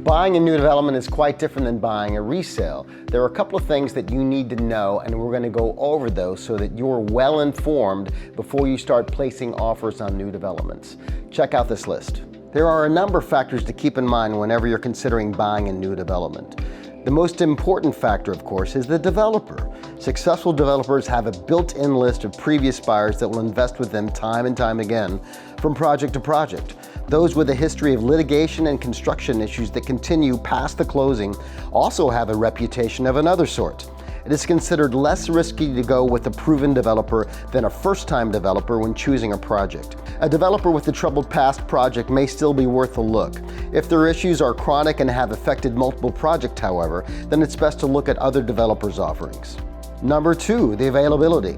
Buying a new development is quite different than buying a resale. There are a couple of things that you need to know, and we're going to go over those so that you're well informed before you start placing offers on new developments. Check out this list. There are a number of factors to keep in mind whenever you're considering buying a new development. The most important factor, of course, is the developer. Successful developers have a built-in list of previous buyers that will invest with them time and time again from project to project. Those with a history of litigation and construction issues that continue past the closing also have a reputation of another sort. It is considered less risky to go with a proven developer than a first-time developer when choosing a project. A developer with a troubled past project may still be worth a look. If their issues are chronic and have affected multiple projects, however, then it's best to look at other developers' offerings. Number 2, the availability.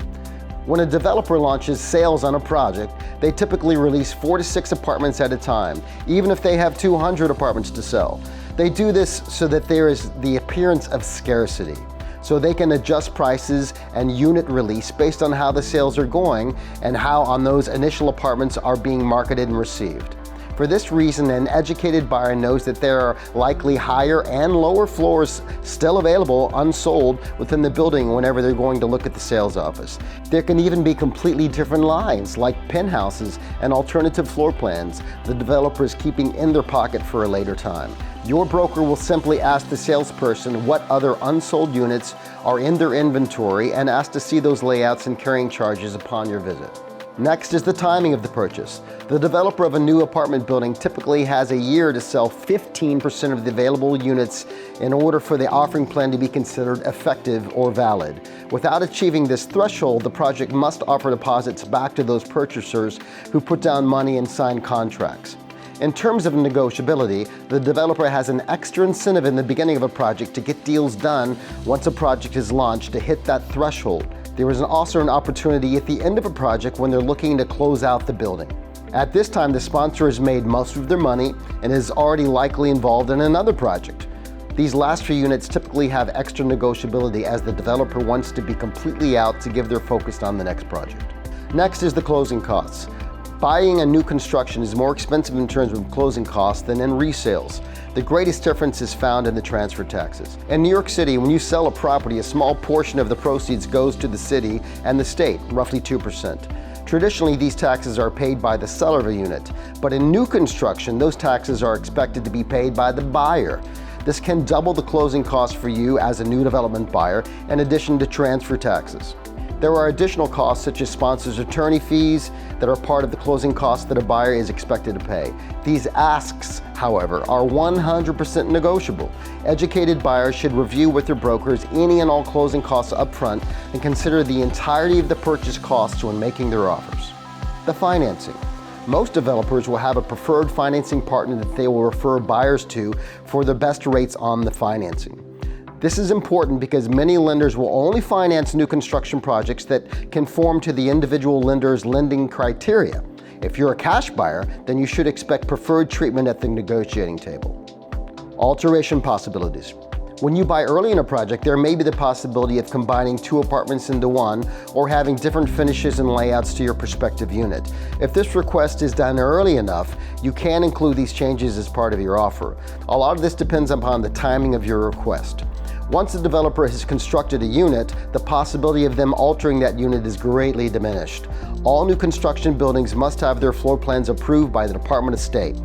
When a developer launches sales on a project, they typically release 4 to 6 apartments at a time, even if they have 200 apartments to sell. They do this so that there is the appearance of scarcity, so they can adjust prices and unit release based on how the sales are going and how on those initial apartments are being marketed and received. For this reason, an educated buyer knows that there are likely higher and lower floors still available unsold within the building whenever they're going to look at the sales office. There can even be completely different lines, like penthouses and alternative floor plans the developer is keeping in their pocket for a later time. Your broker will simply ask the salesperson what other unsold units are in their inventory and ask to see those layouts and carrying charges upon your visit. Next is the timing of the purchase. The developer of a new apartment building typically has a year to sell 15% of the available units in order for the offering plan to be considered effective or valid. Without achieving this threshold, the project must offer deposits back to those purchasers who put down money and sign contracts. In terms of negotiability, the developer has an extra incentive in the beginning of a project to get deals done once a project is launched to hit that threshold. There is also an opportunity at the end of a project when they're looking to close out the building. At this time, the sponsor has made most of their money and is already likely involved in another project. These last few units typically have extra negotiability as the developer wants to be completely out to give their focus on the next project. Next is the closing costs. Buying a new construction is more expensive in terms of closing costs than in resales. The greatest difference is found in the transfer taxes. In New York City, when you sell a property, a small portion of the proceeds goes to the city and the state, roughly 2%. Traditionally, these taxes are paid by the seller of a unit, but in new construction, those taxes are expected to be paid by the buyer. This can double the closing costs for you as a new development buyer, in addition to transfer taxes. There are additional costs such as sponsors' attorney fees that are part of the closing costs that a buyer is expected to pay. These asks, however, are 100% negotiable. Educated buyers should review with their brokers any and all closing costs up front and consider the entirety of the purchase costs when making their offers. The financing. Most developers will have a preferred financing partner that they will refer buyers to for the best rates on the financing. This is important because many lenders will only finance new construction projects that conform to the individual lender's lending criteria. If you're a cash buyer, then you should expect preferred treatment at the negotiating table. Alteration possibilities. When you buy early in a project, there may be the possibility of combining 2 apartments into one or having different finishes and layouts to your prospective unit. If this request is done early enough, you can include these changes as part of your offer. A lot of this depends upon the timing of your request. Once the developer has constructed a unit, the possibility of them altering that unit is greatly diminished. All new construction buildings must have their floor plans approved by the Department of State.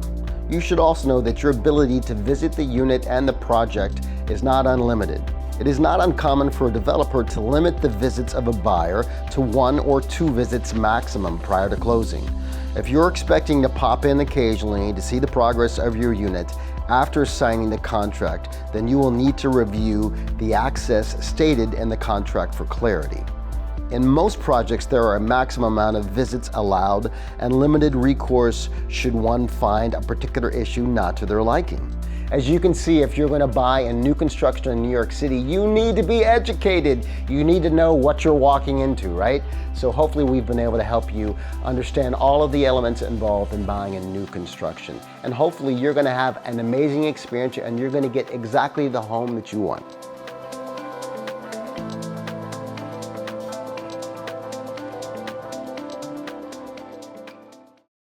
You should also know that your ability to visit the unit and the project is not unlimited. It is not uncommon for a developer to limit the visits of a buyer to 1 or 2 visits maximum prior to closing. If you're expecting to pop in occasionally to see the progress of your unit after signing the contract, then you will need to review the access stated in the contract for clarity. In most projects, there are a maximum amount of visits allowed and limited recourse should one find a particular issue not to their liking. As you can see, if you're going to buy a new construction in New York City, you need to be educated. You need to know what you're walking into, right? So hopefully we've been able to help you understand all of the elements involved in buying a new construction. And hopefully you're going to have an amazing experience and you're going to get exactly the home that you want.